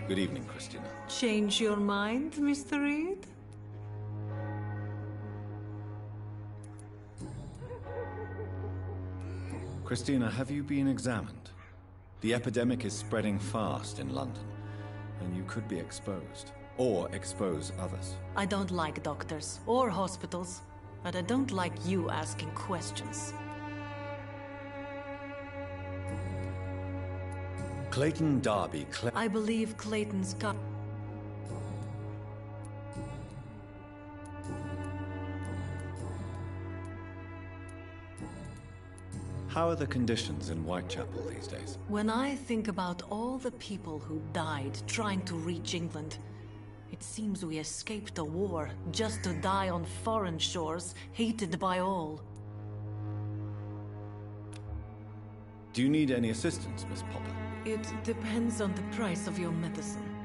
Good evening, Christina. Change your mind, Mr. Reed? Christina, have you been examined? The epidemic is spreading fast in London, and you could be exposed, or expose others. I don't like doctors or hospitals, but I don't like you asking questions. Clayton Darby I believe Clayton's got... How are the conditions in Whitechapel these days? When I think about all the people who died trying to reach England, it seems we escaped a war just to die on foreign shores, hated by all. Do you need any assistance, Miss Popper? It depends on the price of your medicine.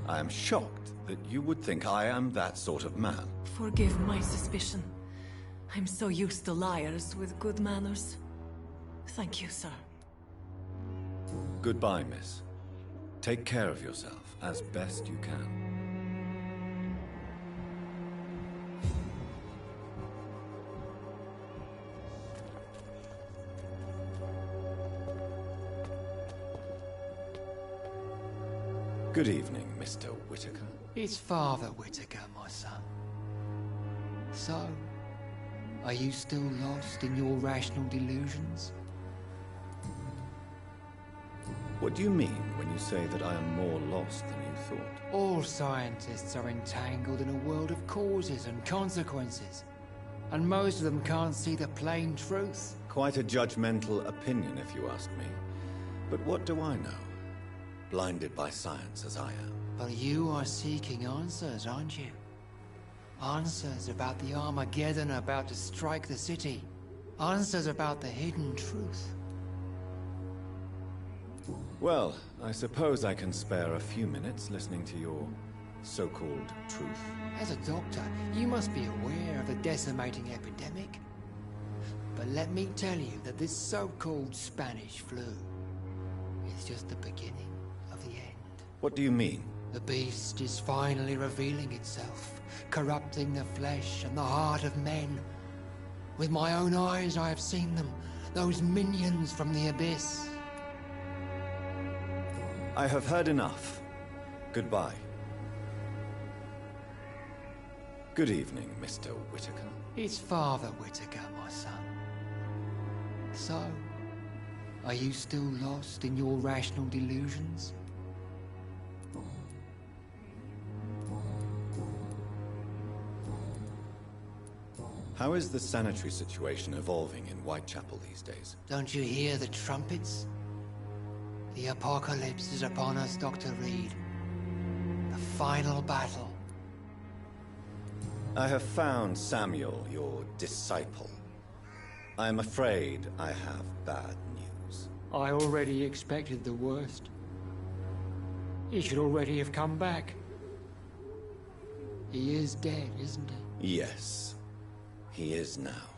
I am shocked that you would think I am that sort of man. Forgive my suspicion. I'm so used to liars with good manners. Thank you, sir. Goodbye, miss. Take care of yourself as best you can. Good evening, Mr. Whittaker. It's Father Whittaker, my son. So, are you still lost in your rational delusions? What do you mean when you say that I am more lost than you thought? All scientists are entangled in a world of causes and consequences, and most of them can't see the plain truth. Quite a judgmental opinion, if you ask me. But what do I know? Blinded by science as I am. But you are seeking answers, aren't you? Answers about the Armageddon about to strike the city. Answers about the hidden truth. Well, I suppose I can spare a few minutes listening to your so-called truth. As a doctor, you must be aware of the decimating epidemic. But let me tell you that this so-called Spanish flu is just the beginning of the end. What do you mean? The beast is finally revealing itself, corrupting the flesh and the heart of men. With my own eyes I have seen them, those minions from the abyss. I have heard enough. Goodbye. Good evening, Mr. Whittaker. It's Father Whittaker, my son. So, are you still lost in your rational delusions? How is the sanitary situation evolving in Whitechapel these days? Don't you hear the trumpets? The apocalypse is upon us, Dr. Reed. The final battle. I have found Samuel, your disciple. I am afraid I have bad news. I already expected the worst. He should already have come back. He is dead, isn't he? Yes, he is now.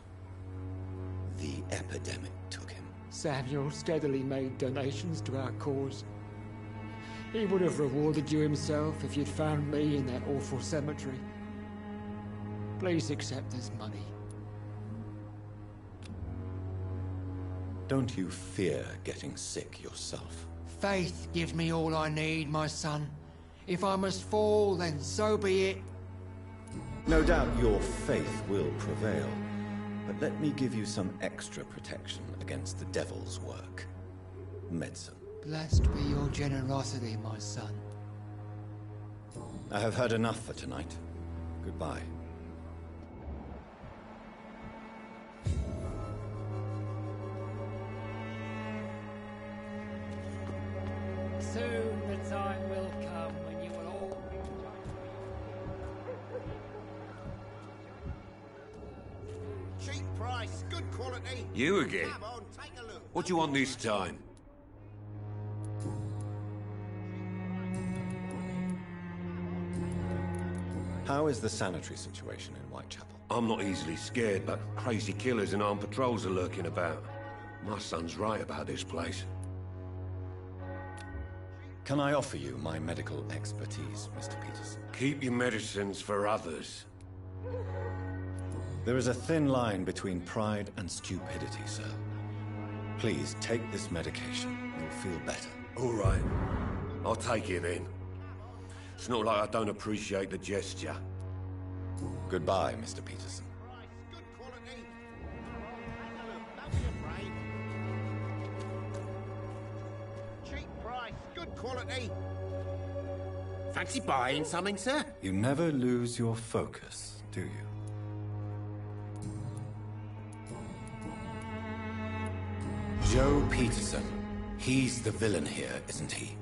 The epidemic took him. Samuel steadily made donations to our cause. He would have rewarded you himself if you'd found me in that awful cemetery. Please accept this money. Don't you fear getting sick yourself? Faith gives me all I need, my son. If I must fall, then so be it. No doubt your faith will prevail, but let me give you some extra protection against the devil's work. Medicine. Blessed be your generosity, my son. I have heard enough for tonight. Goodbye. Soon the time will come when you will all be joined. Cheap price, good quality. You again? Come on, take a look. What do you want this time? How is the sanitary situation in Whitechapel? I'm not easily scared, but crazy killers and armed patrols are lurking about. My son's right about this place. Can I offer you my medical expertise, Mr. Peterson? Keep your medicines for others. There is a thin line between pride and stupidity, sir. Please take this medication. You'll feel better. All right. I'll take it then. It's not like I don't appreciate the gesture. Goodbye, Mr. Peterson. Good quality. Take a look. Don't be afraid. Cheap price. Good quality. Fancy buying something, sir? You never lose your focus, do you? Joe Peterson. He's the villain here, isn't he?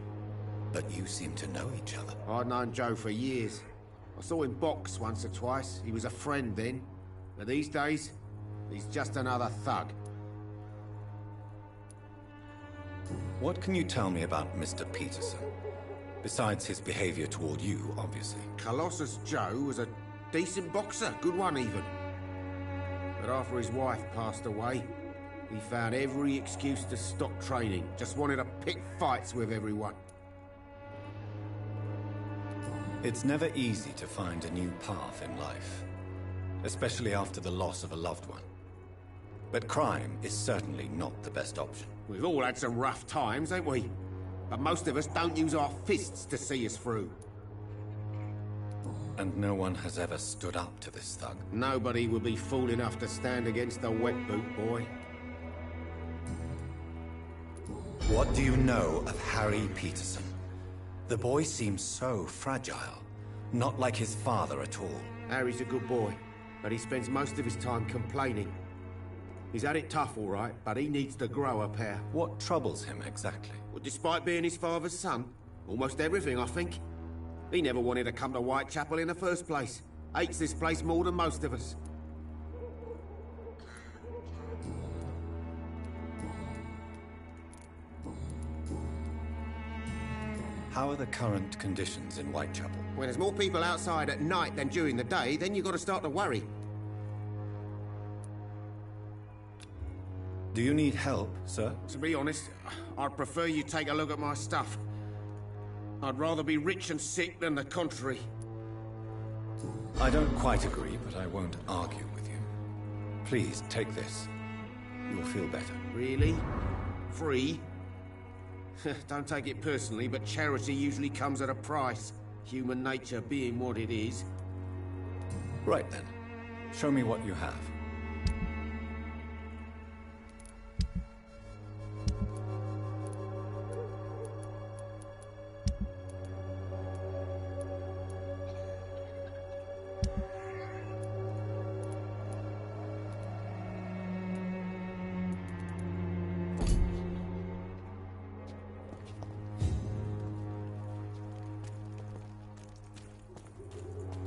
But you seem to know each other. I'd known Joe for years. I saw him box once or twice. He was a friend then. But these days, he's just another thug. What can you tell me about Mr. Peterson? Besides his behavior toward you, obviously. Colossus Joe was a decent boxer, good one even. But after his wife passed away, he found every excuse to stop training. Just wanted to pick fights with everyone. It's never easy to find a new path in life, especially after the loss of a loved one. But crime is certainly not the best option. We've all had some rough times, ain't we? But most of us don't use our fists to see us through. And no one has ever stood up to this thug. Nobody would be fool enough to stand against a wet boot boy. What do you know of Harry Peterson? The boy seems so fragile, not like his father at all. Harry's a good boy, but he spends most of his time complaining. He's had it tough, all right, but he needs to grow a pair. What troubles him exactly? Well, despite being his father's son, almost everything, I think. He never wanted to come to Whitechapel in the first place. Hates this place more than most of us. How are the current conditions in Whitechapel? When there's more people outside at night than during the day, then you've got to start to worry. Do you need help, sir? To be honest, I'd prefer you take a look at my stuff. I'd rather be rich and sick than the contrary. I don't quite agree, but I won't argue with you. Please, take this. You'll feel better. Really? Free? Don't take it personally, but charity usually comes at a price. Human nature being what it is. Right then. Show me what you have.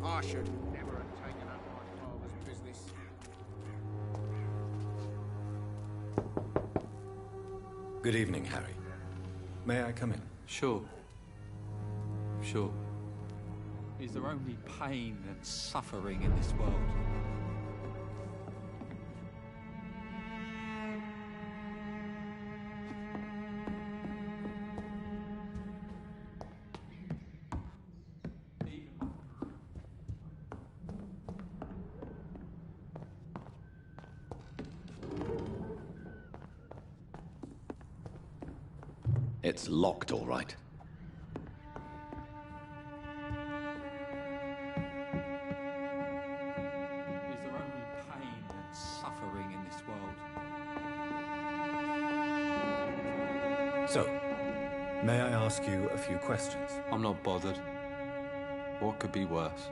I should never have taken up my father's business. Good evening, Harry. May I come in? Sure. Sure. Is there only pain and suffering in this world? It's locked, all right. Is there only pain and suffering in this world? So, may I ask you a few questions? I'm not bothered. What could be worse?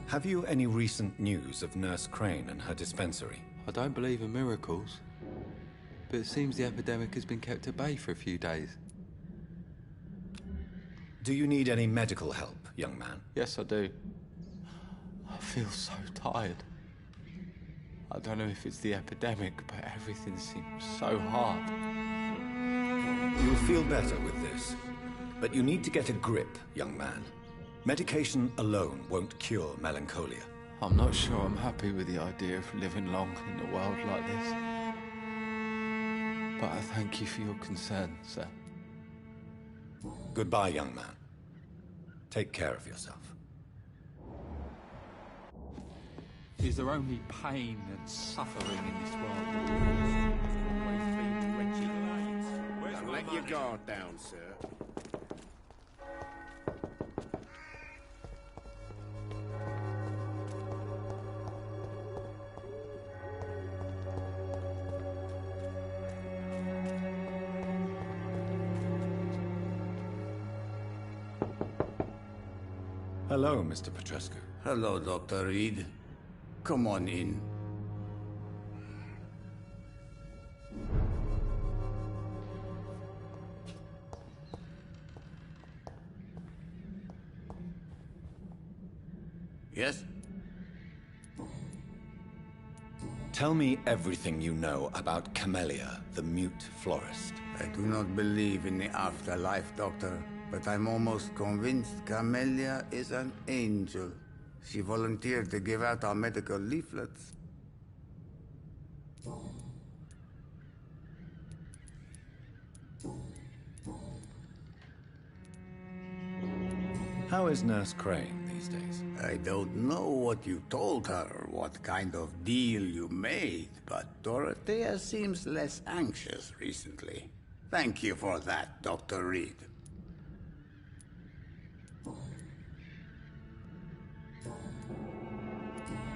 Have you any recent news of Nurse Crane and her dispensary? I don't believe in miracles, but it seems the epidemic has been kept at bay for a few days. Do you need any medical help, young man? Yes, I do. I feel so tired. I don't know if it's the epidemic, but everything seems so hard. You'll feel better with this, but you need to get a grip, young man. Medication alone won't cure melancholia. I'm not sure I'm happy with the idea of living long in a world like this. But I thank you for your concern, sir. Goodbye, young man. Take care of yourself. Is there only pain and suffering in this world? Don't let your guard down, sir. Hello, Mr. Petrescu. Hello, Dr. Reed. Come on in. Yes? Tell me everything you know about Camellia, the mute florist. I do not believe in the afterlife, Doctor, but I'm almost convinced Camellia is an angel. She volunteered to give out our medical leaflets. How is Nurse Crane these days? I don't know what you told her, what kind of deal you made, but Dorothea seems less anxious recently. Thank you for that, Dr. Reed.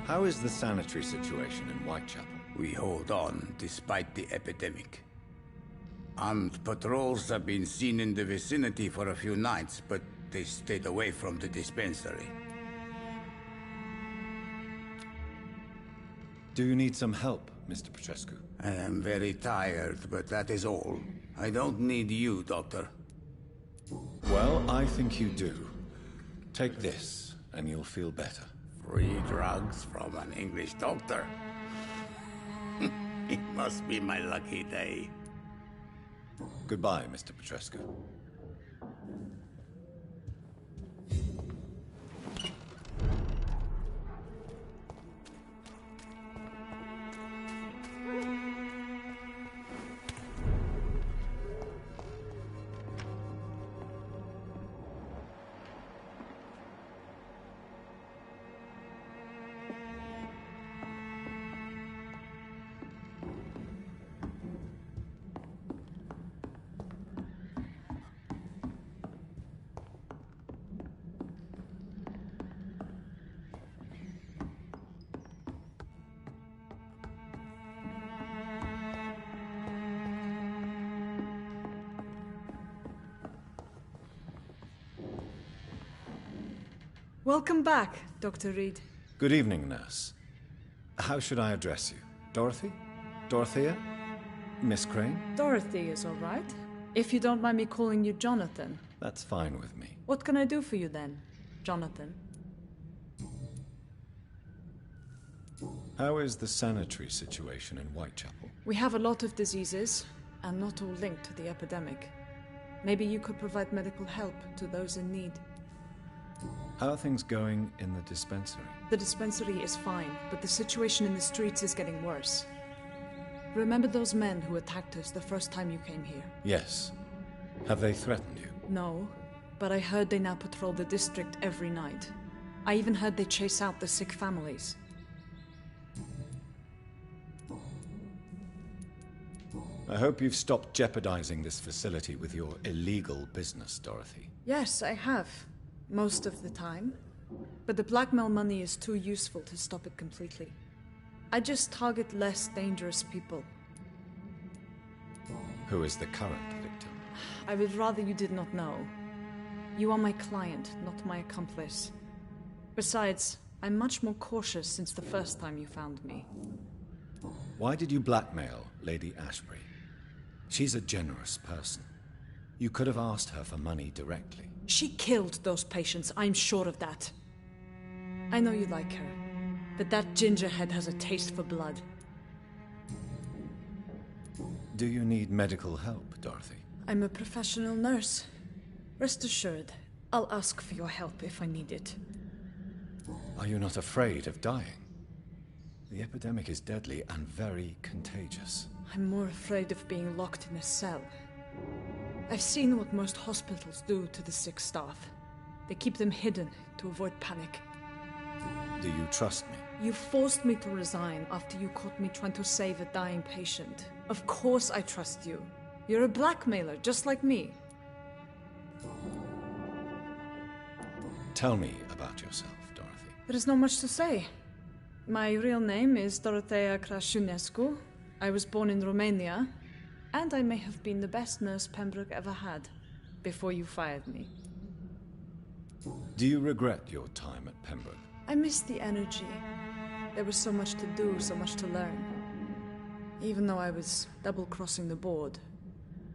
How is the sanitary situation in Whitechapel? We hold on despite the epidemic. Armed patrols have been seen in the vicinity for a few nights, but they stayed away from the dispensary. Do you need some help, Mr. Petrescu? I am very tired, but that is all. I don't need you, Doctor. Well, I think you do. Take this, and you'll feel better. Free drugs from an English doctor. It must be my lucky day. Goodbye, Mr. Petrescu. Welcome back, Dr. Reed. Good evening, nurse. How should I address you? Dorothy? Dorothea? Miss Crane? Dorothy is all right. If you don't mind me calling you Jonathan. That's fine with me. What can I do for you then, Jonathan? How is the sanitary situation in Whitechapel? We have a lot of diseases, and not all linked to the epidemic. Maybe you could provide medical help to those in need. How are things going in the dispensary? The dispensary is fine, but the situation in the streets is getting worse. Remember those men who attacked us the first time you came here? Yes. Have they threatened you? No, but I heard they now patrol the district every night. I even heard they chase out the sick families. I hope you've stopped jeopardizing this facility with your illegal business, Dorothy. Yes, I have. Most of the time. But the blackmail money is too useful to stop it completely. I just target less dangerous people. Who is the current victim? I would rather you did not know. You are my client, not my accomplice. Besides, I'm much more cautious since the first time you found me. Why did you blackmail Lady Ashbury? She's a generous person. You could have asked her for money directly. She killed those patients, I'm sure of that. I know you like her, but that gingerhead has a taste for blood. Do you need medical help, Dorothy? I'm a professional nurse. Rest assured, I'll ask for your help if I need it. Are you not afraid of dying? The epidemic is deadly and very contagious. I'm more afraid of being locked in a cell. I've seen what most hospitals do to the sick staff. They keep them hidden to avoid panic. Do you trust me? You forced me to resign after you caught me trying to save a dying patient. Of course I trust you. You're a blackmailer, just like me. Tell me about yourself, Dorothy. There is not much to say. My real name is Dorothea Crasciunescu. I was born in Romania, and I may have been the best nurse Pembroke ever had, before you fired me. Do you regret your time at Pembroke? I missed the energy. There was so much to do, so much to learn. Even though I was double-crossing the board,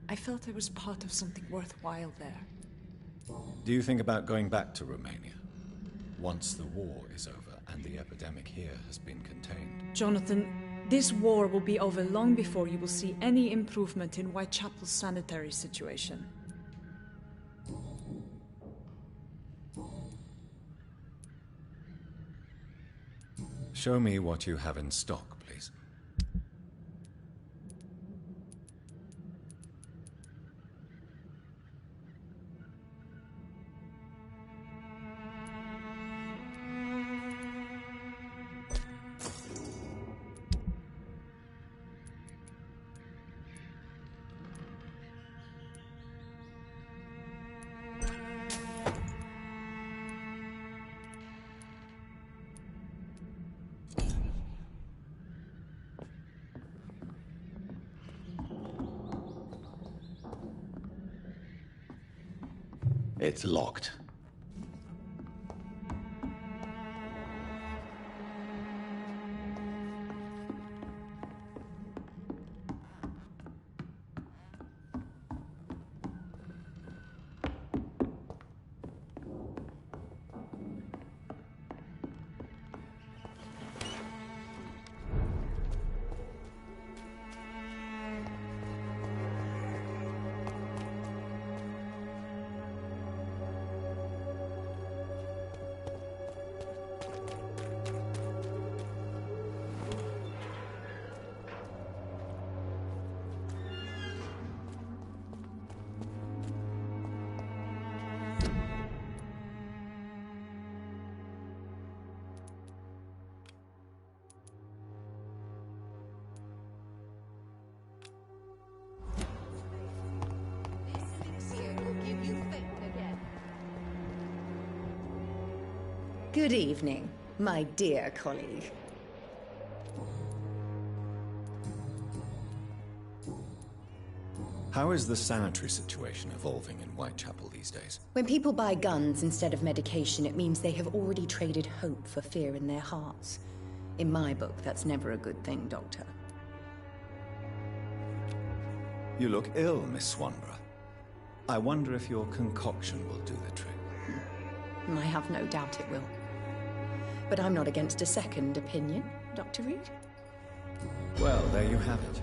I felt I was part of something worthwhile there. Do you think about going back to Romania, once the war is over and the epidemic here has been contained? Jonathan, this war will be over long before you will see any improvement in Whitechapel's sanitary situation. Show me what you have in stock, please. It's locked. Good evening, my dear colleague. How is the sanitary situation evolving in Whitechapel these days? When people buy guns instead of medication, it means they have already traded hope for fear in their hearts. In my book, that's never a good thing, Doctor. You look ill, Miss Swanborough. I wonder if your concoction will do the trick. I have no doubt it will. But I'm not against a second opinion, Dr. Reed. Well, there you have it.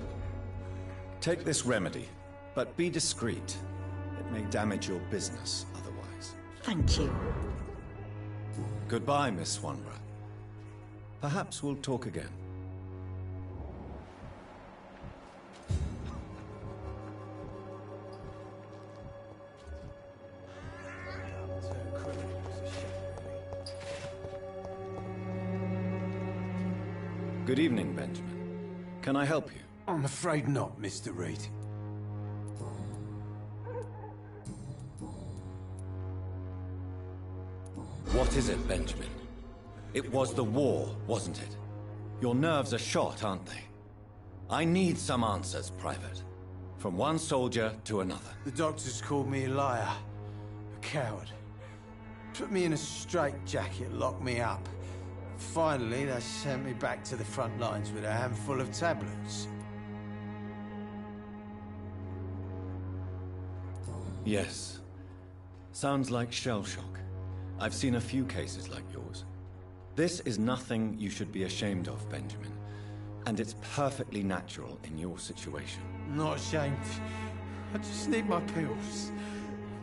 Take this remedy, but be discreet. It may damage your business otherwise. Thank you. Goodbye, Miss Swanborough. Perhaps we'll talk again. Good evening, Benjamin. Can I help you? I'm afraid not, Mr. Reed. What is it, Benjamin? It was the war, wasn't it? Your nerves are shot, aren't they? I need some answers, Private. From one soldier to another. The doctors called me a liar, a coward. Put me in a straitjacket, locked me up. Finally, they sent me back to the front lines with a handful of tablets. Yes. Sounds like shell shock. I've seen a few cases like yours. This is nothing you should be ashamed of, Benjamin. And it's perfectly natural in your situation. Not ashamed. I just need my pills.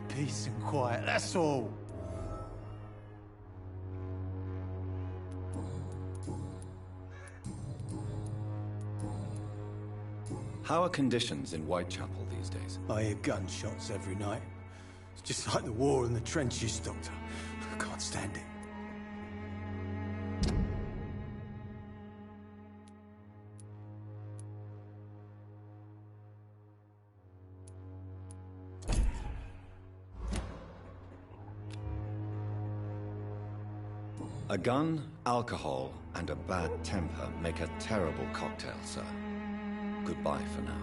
Peace and quiet, that's all. How are conditions in Whitechapel these days? I hear gunshots every night. It's just like the war in the trenches, Doctor. I can't stand it. A gun, alcohol, and a bad temper make a terrible cocktail, sir. Goodbye for now.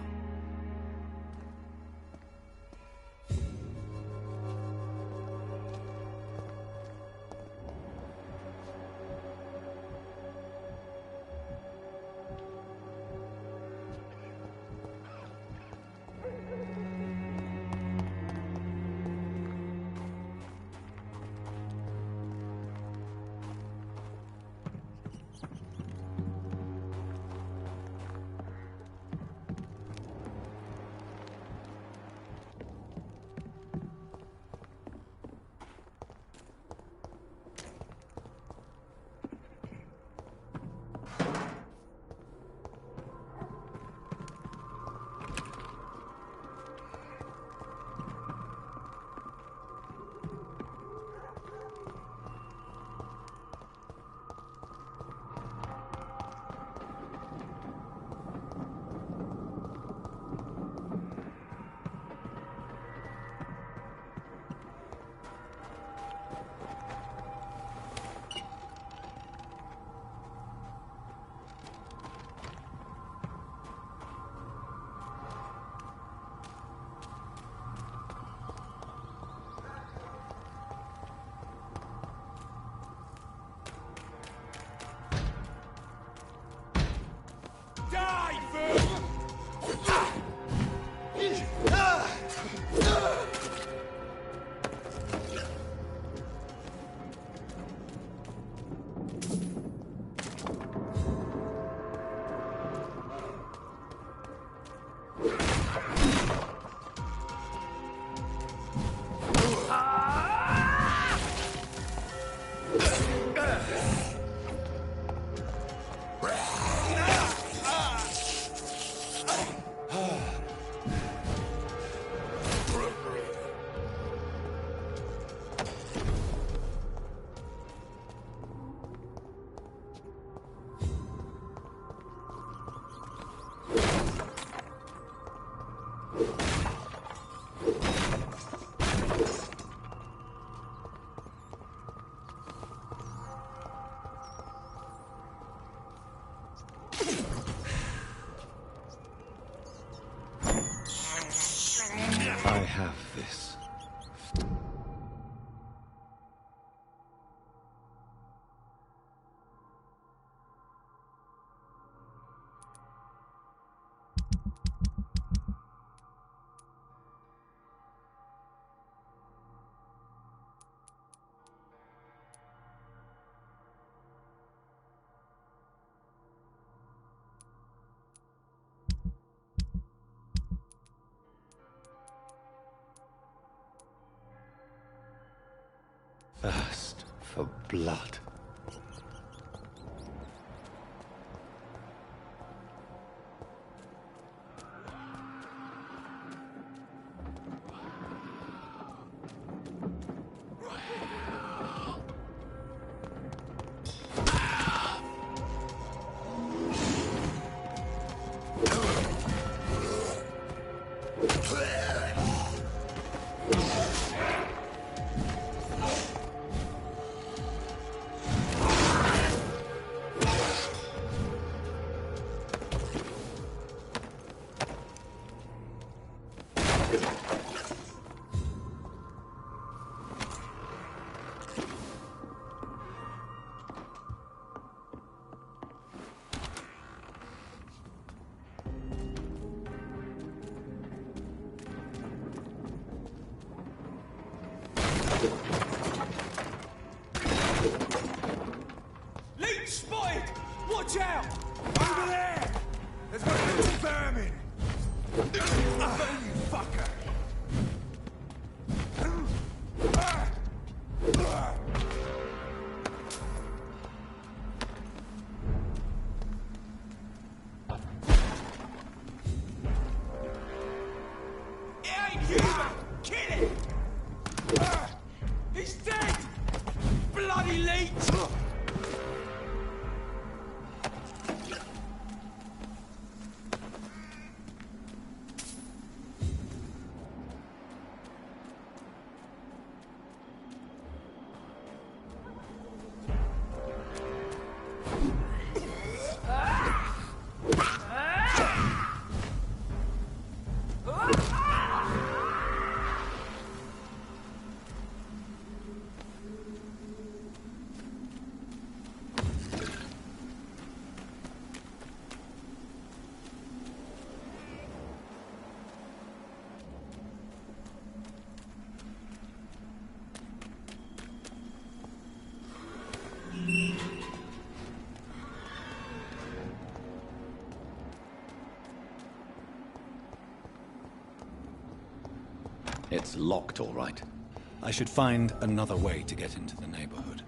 I have this. Thirst for blood. Watch out! Over there! There's got a little vermin! Burn, you fucker! It's locked, all right. I should find another way to get into the neighborhood.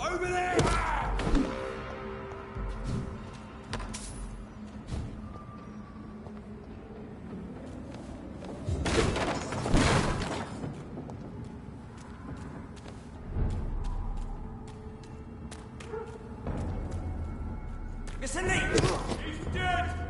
Over there! Listen, Lee! He's dead!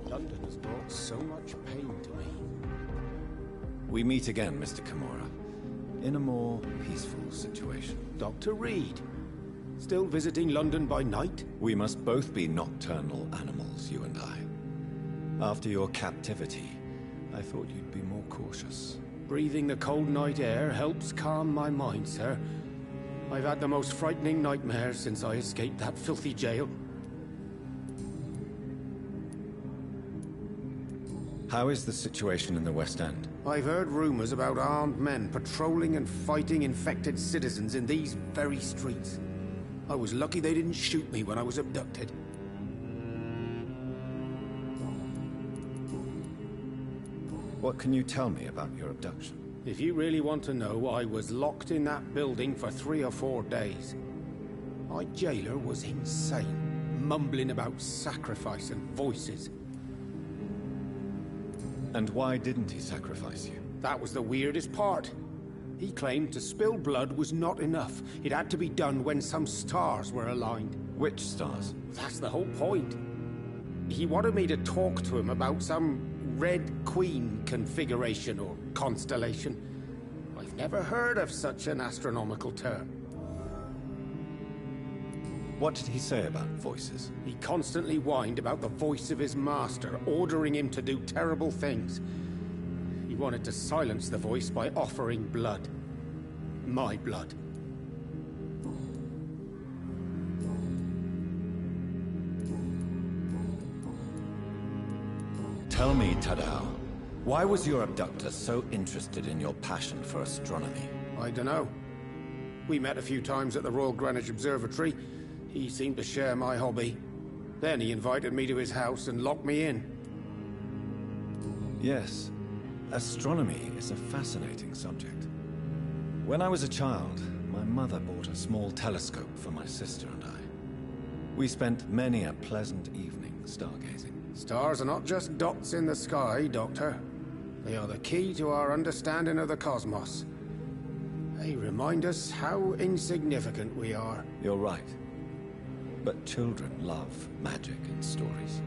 London has brought so much pain to me. We meet again, Mr. Kimura, in a more peaceful situation. Dr. Reed, still visiting London by night? We must both be nocturnal animals, you and I. After your captivity, I thought you'd be more cautious. Breathing the cold night air helps calm my mind, sir. I've had the most frightening nightmares since I escaped that filthy jail. How is the situation in the West End? I've heard rumors about armed men patrolling and fighting infected citizens in these very streets. I was lucky they didn't shoot me when I was abducted. What can you tell me about your abduction? If you really want to know, I was locked in that building for 3 or 4 days. My jailer was insane, mumbling about sacrifice and voices. And why didn't he sacrifice you? That was the weirdest part. He claimed to spill blood was not enough. It had to be done when some stars were aligned. Which stars? That's the whole point. He wanted me to talk to him about some Red Queen configuration or constellation. I've never heard of such an astronomical term. What did he say about voices? He constantly whined about the voice of his master, ordering him to do terrible things. He wanted to silence the voice by offering blood. My blood. Tell me, Tadao, why was your abductor so interested in your passion for astronomy? I don't know. We met a few times at the Royal Greenwich Observatory. He seemed to share my hobby. Then he invited me to his house and locked me in. Yes, astronomy is a fascinating subject. When I was a child, my mother bought a small telescope for my sister and I. We spent many a pleasant evening stargazing. Stars are not just dots in the sky, Doctor. They are the key to our understanding of the cosmos. They remind us how insignificant we are. You're right. But children love magic and stories.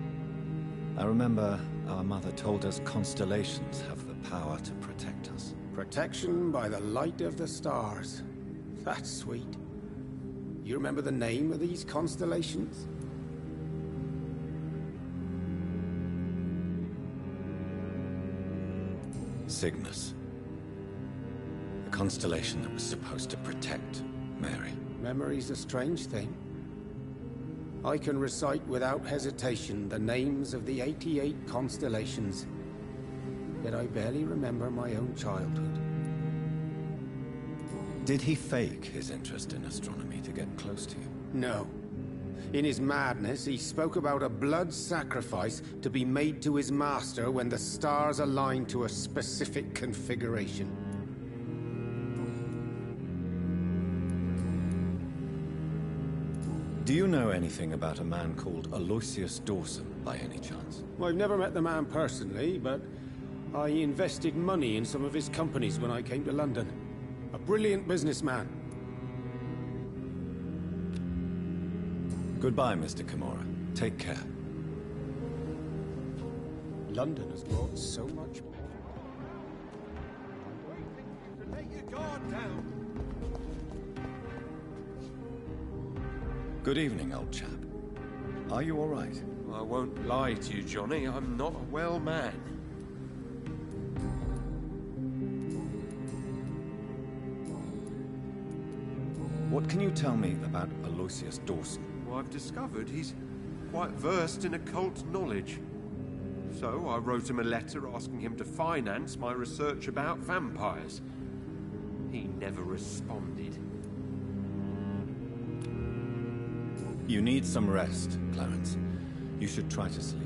I remember our mother told us constellations have the power to protect us. Protection by the light of the stars. That's sweet. You remember the name of these constellations? Cygnus. The constellation that was supposed to protect Mary. Memory's a strange thing. I can recite without hesitation the names of the 88 constellations, yet I barely remember my own childhood. Did he fake his interest in astronomy to get close to you? No. In his madness, he spoke about a blood sacrifice to be made to his master when the stars aligned to a specific configuration. Do you know anything about a man called Aloysius Dawson, by any chance? Well, I've never met the man personally, but I invested money in some of his companies when I came to London. A brilliant businessman. Goodbye, Mr. Kimura. Take care. London has brought so much... Take your guard down. Good evening, old chap. Are you all right? I won't lie to you, Johnny. I'm not a well man. What can you tell me about Aloysius Dawson? Well, I've discovered he's quite versed in occult knowledge. So I wrote him a letter asking him to finance my research about vampires. He never responded. You need some rest, Clarence. You should try to sleep.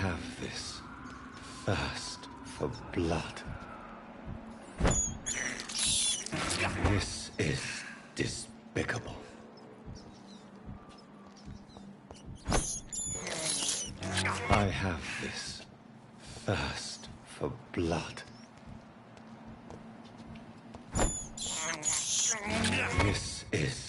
have this thirst for blood. This is despicable. I have this thirst for blood. This is